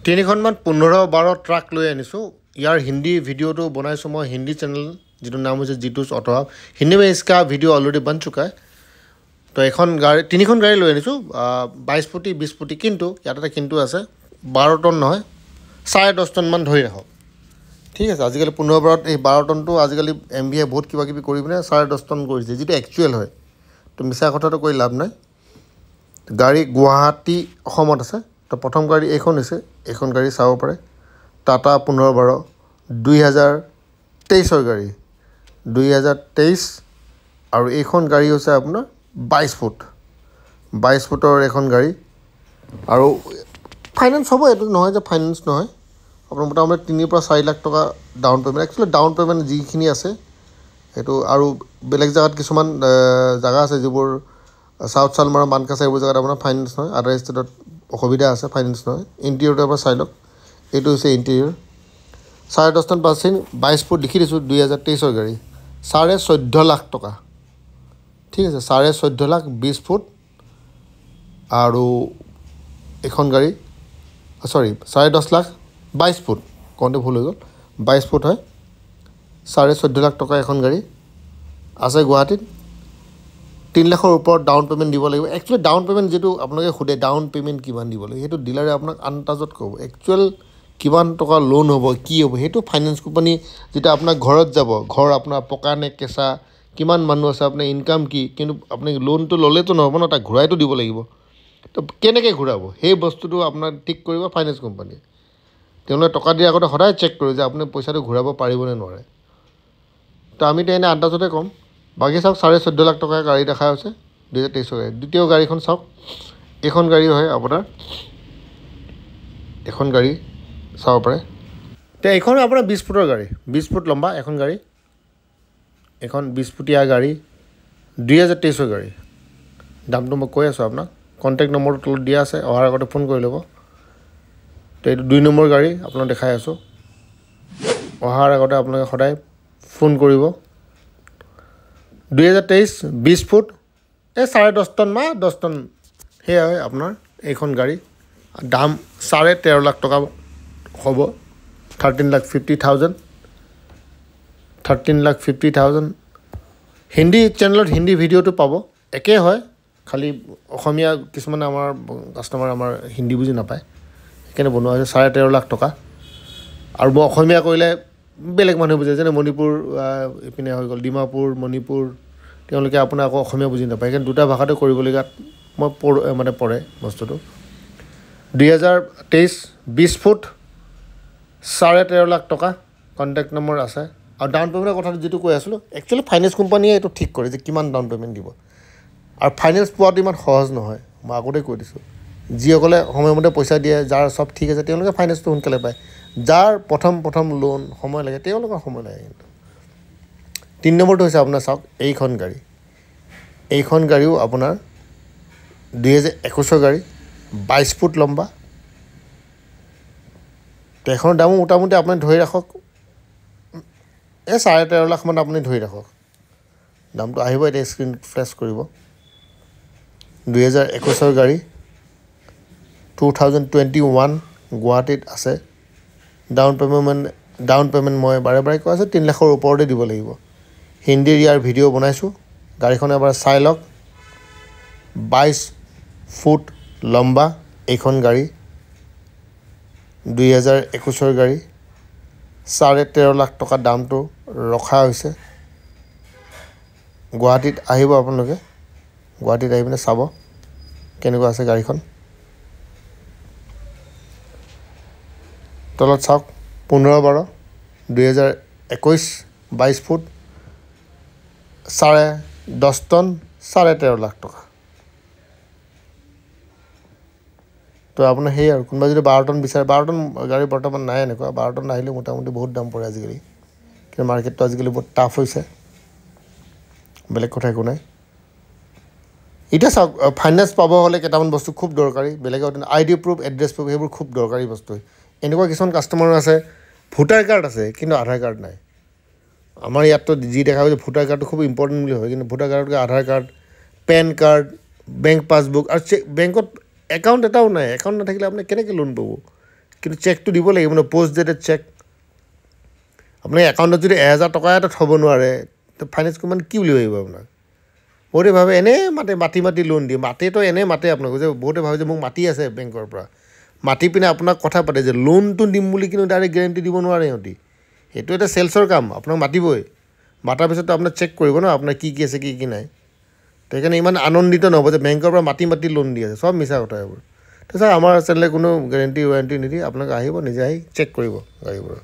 তিনিখনমান 15-12 ট্ৰাক লৈ আনিছোঁ ইয়াৰ হিন্দী ভিডিঅ'টো বনাইছোঁ মই হিন্দী চেনেল যিটো নাম হৈছে জিতুছ অটো হাব हिंदी में इसका वीडियो ऑलरेडी बन चुका है तो এখন গাড়ী তিনিখন গাড়ী লৈ আনিছোঁ 22 ফুটি 20 ফুটি কিন্তু ইয়াত এটা কিন্তু আছে 12 টন নহয় 10.5 টন মান ধৰি ৰাখক ঠিক আছে আজিকালি 15-12 এই 12 টনটো আজিকালি এমবিএ বহুত কিবা কিবি কৰি পিনে 10.5 টন কৰিছে যিটো একচুৱেল হয় তো মিছা কথাটো কৈ লাভ নাই গাড়ী গুৱাহাটী অসমত আছে তো প্ৰথম গাড়ী এইখন হৈছে এইখন গাড়ী চাব পাৰে টাটা 15-12 2023 গাড়ী 2023 আৰু এইখন গাড়ী হৈছে আপোনাৰ 22 ফুট 22 ফুটৰ এখন গাড়ী আৰু ফাইনেন্স হ'ব এইটো নহয় যে ফাইনেন্স নহয় আপোনাৰ মোটামুটি 3 পৰা 4 লাখ টকা down payment actually down payment যিখিনি আছে এইটো আৰু বেলেগ জাগাত কিছুমান জাগা আছে যিবোৰ সাউথ সালমাৰা মানকাছা এইবোৰ জাগাত আপোনাৰ ফাইনেন্স নহয় আদাৰ ষ্টেটত অসুবিধা আছে ফাইনেন্স নহয় ইণ্টেৰিয়ৰটো আপোনাৰ চাই লওক এইটো হৈছে ইণ্টেৰিয়ৰ 10.5 টন পাৰ্চেণ্ট 22 ফুট লিখি দিছোঁ 2023 গাড়ী 14.5 লাখ টকা ঠিক আছে 14.5 লাখ 20 ফুট আৰু এখন গাড়ী সৰি 10.5 লাখ 22 ফুট কোনটো ভুল হৈ গ'ল 22 ফুট হয় 14.5 লাখ টকা এখন গাড়ী আছে গুৱাহাটীত 3 লাখৰ ওপৰত ডাউন পেমেণ্ট দিব লাগিব একচুৱেলি ডাউন পেমেণ্ট যেটো আপোনালোকে খুদে ডাউন পেমেণ্ট কিমান দিব লাগিব হেতু ডিলাৰে আপোনাক আনতাজত ক'ব একচুৱেল কিমান টকা লোন হ'ব কি হ'ব হেতু ফাইনেন্স কোম্পানী যেটা আপোনাৰ ঘৰত যাব ঘৰ আপোনাৰ পকা নে কেঁচা কিমান মানুহ আছে আপোনাৰ ইনকাম কি কিন্তু আপুনি লোনটো ল'লেতো নহ'ব ন তাক ঘূৰাইতো দিব লাগিব তো কেনেকৈ ঘূৰাব সেই বস্তুটো আপোনাৰ ঠিক কৰিব ফাইনেন্স কোম্পানী তেওঁলোকে টকা দিয়াৰ আগতে সদায় চেক কৰে যে আপুনি পইচাটো ঘূৰাব পাৰিবনে নোৱাৰে তো আমি তো এনে আন্দাজতে ক'ম বাকি চাওক 14.5 লাখ টকাৰ গাড়ী দেখা হৈছে 2023 গাড়ী দ্বিতীয় গাড়ীখন চাওক এখন গাড়ী হয় আপোনাৰ এখন গাড়ী চাব পাৰে তে এখন আপোনাৰ 20 ফুটৰ গাড়ী 20 ফুট লম্বা এখন গাড়ী এখন 20 ফুটিয়া গাড়ী 2023 গাড়ী দামটো মই কৈ আছোঁ আপোনাক কন্টেক্ট নম্বৰটো তলত দিয়া আছে অহাৰ আগতে ফোন কৰি ল'ব তো এইটো 2 নম্বৰ গাড়ী আপোনাক দেখাই আছোঁ অহাৰ আগতে আপোনালোকে সদায় ফোন কৰিব 2023 20 ফুট এই 10.5 টন মা 10 টন হে হয় আপোনাৰ এইখন গাড়ী দাম 13.5 লাখ টকা হ'ব 13,50,000 13,50,000 হিন্দী চেনেলত হিন্দী ভিডিঅ'টো পাব একে হয় খালি অসমীয়া কিছুমান আমাৰ কাস্টমাৰ আমাৰ হিন্দী বুজি নাপায় সেইকাৰণে বনোৱা হৈছে 13.5 লাখ টকা আৰু মই অসমীয়া কৰিলে বেলেগ মানুহ বুজে যেনে মণিপুৰ ইপিনে হৈ গ'ল ডিমাপুৰ মণিপুৰ তেওঁলোকে আপোনাৰ আকৌ অসমীয়া বুজি নাপায় সেইকাৰণে দুটা ভাষাতে কৰিবলগীয়া মই মানে পৰে বস্তুটো 2023 20 ফুট 13.5 লাখ টকা কন্টেক্ট নম্বৰ আছে আৰু ডাউন পেমেণ্টৰ কথাটো যেটো কৈ আছিলোঁ একচুৱেলি ফাইনেন্স কোম্পানীয়ে এইটো ঠিক কৰে যে কিমান ডাউন পেমেণ্ট দিব আৰু ফাইনেন্স পোৱাটো ইমান সহজ নহয় মই আগতে কৈ দিছোঁ যিসকলে সময়মতে পইচা দিয়ে যাৰ সব ঠিক আছে তেওঁলোকে ফাইনেন্সটো সোনকালে পায় যাৰ প্ৰথম লোন সময় লাগে তেওঁলোকৰ সময় লাগে কিন্তু 3 নম্বৰটো হৈছে আপোনাৰ চাওক এইখন গাড়ীও আপোনাৰ 2021 গাড়ী 22 ফুট লম্বা তেখনৰ দামো মোটামুটি আপুনি ধৰি ৰাখক এই 13.5 লাখ মান আপুনি ধৰি ৰাখক দামটো আহিব এটা স্ক্ৰীন ফ্লেশ কৰিব 2021 গাড়ী 2021 গুৱাহাটীত আছে ডাউন পেমেণ্ট মই বাৰে কৈ আছে 3 লাখৰ ওপৰতে দিব লাগিব হিন্দীৰ ইয়াৰ ভিডিঅ' বনাইছোঁ গাড়ীখন এবাৰ চাই লওক 22 ফুট লম্বা এইখন গাড়ী 2021 গাড়ী 13.5 লাখ টকা দামটো ৰখা হৈছে গুৱাহাটীত আহিব আপোনালোকে গুৱাহাটীত আহি পিনে চাব কেনেকুৱা আছে গাড়ীখন তলত চাওক 15-12 2021 22 ফুট 10.5 টন 13.5 লাখ টকা তো আপোনাৰ সেই আৰু কোনোবা যদি 12 টন বিচাৰে 12 টন গাড়ী বৰ্তমান নাই এনেকুৱা 12 টন আহিলে মোটামুটি বহুত দাম পৰে আজিকালি কিন্তু মাৰ্কেটটো আজিকালি বহুত টাফ হৈছে বেলেগ কথা একো নাই এতিয়া চাওক ফাইনেন্স পাব হ'লে কেইটামান বস্তু খুব দৰকাৰী বেলেগ আইডি প্ৰুফ এড্ৰেছ প্ৰুফ সেইবোৰ খুব দৰকাৰী বস্তু এনেকুৱা কিছুমান কাষ্টমাৰ আছে ভোটাৰ কাৰ্ড আছে কিন্তু আধাৰ কাৰ্ড নাই আমাৰ ইয়াততো যি দেখা হৈছে ভোটাৰ কাৰ্ডটো খুব ইম্পৰ্টেণ্ট বুলি হয় কিন্তু ভোটাৰ কাৰ্ডতকৈ Aadhaar card PAN card bank passbook আৰু বেংকত একাউণ্ট এটাও নাই একাউণ্ট নাথাকিলে আপুনি কেনেকৈ লোন পাব কিন্তু চেকটো দিব লাগিব ন পষ্ট ডেটেড চেক আপোনাৰ একাউণ্টত যদি 1000 টকা এটা থ'ব নোৱাৰে তো ফাইনেন্স কোম্পানী কি বুলি ভাবিব আপোনাক বহুতে ভাবে এনেই মাতি লোন দিয়ে মাতেতো এনেই মাতে আপোনাক যে বহুতে ভাবে যে মোক মাতি আছে বেংকৰ পৰা মাতি পিনে আপোনাক কথা পাতে যে লোনটো দিম বুলি কিন্তু ডাইৰেক্ট গেৰেণ্টি দিব নোৱাৰে সিহঁতি সেইটো এটা চেলছৰ কাম আপোনাক মাতিবই মাতাৰ পিছততো আপোনাক চেক কৰিব ন আপোনাৰ কি আছে কি নাই সেইকাৰণে ইমান আনন্দিত নহ'ব যে বেংকৰ পৰা মাতি লোন দি আছে চব মিছা কথা এইবোৰ তো ছাৰ আমাৰ চেনেলে কোনো গেৰেণ্টি ৱাৰেণ্টি নিদিয়ে আপোনালোকে আহিব নিজে আহি চেক কৰিব গাড়ীবোৰ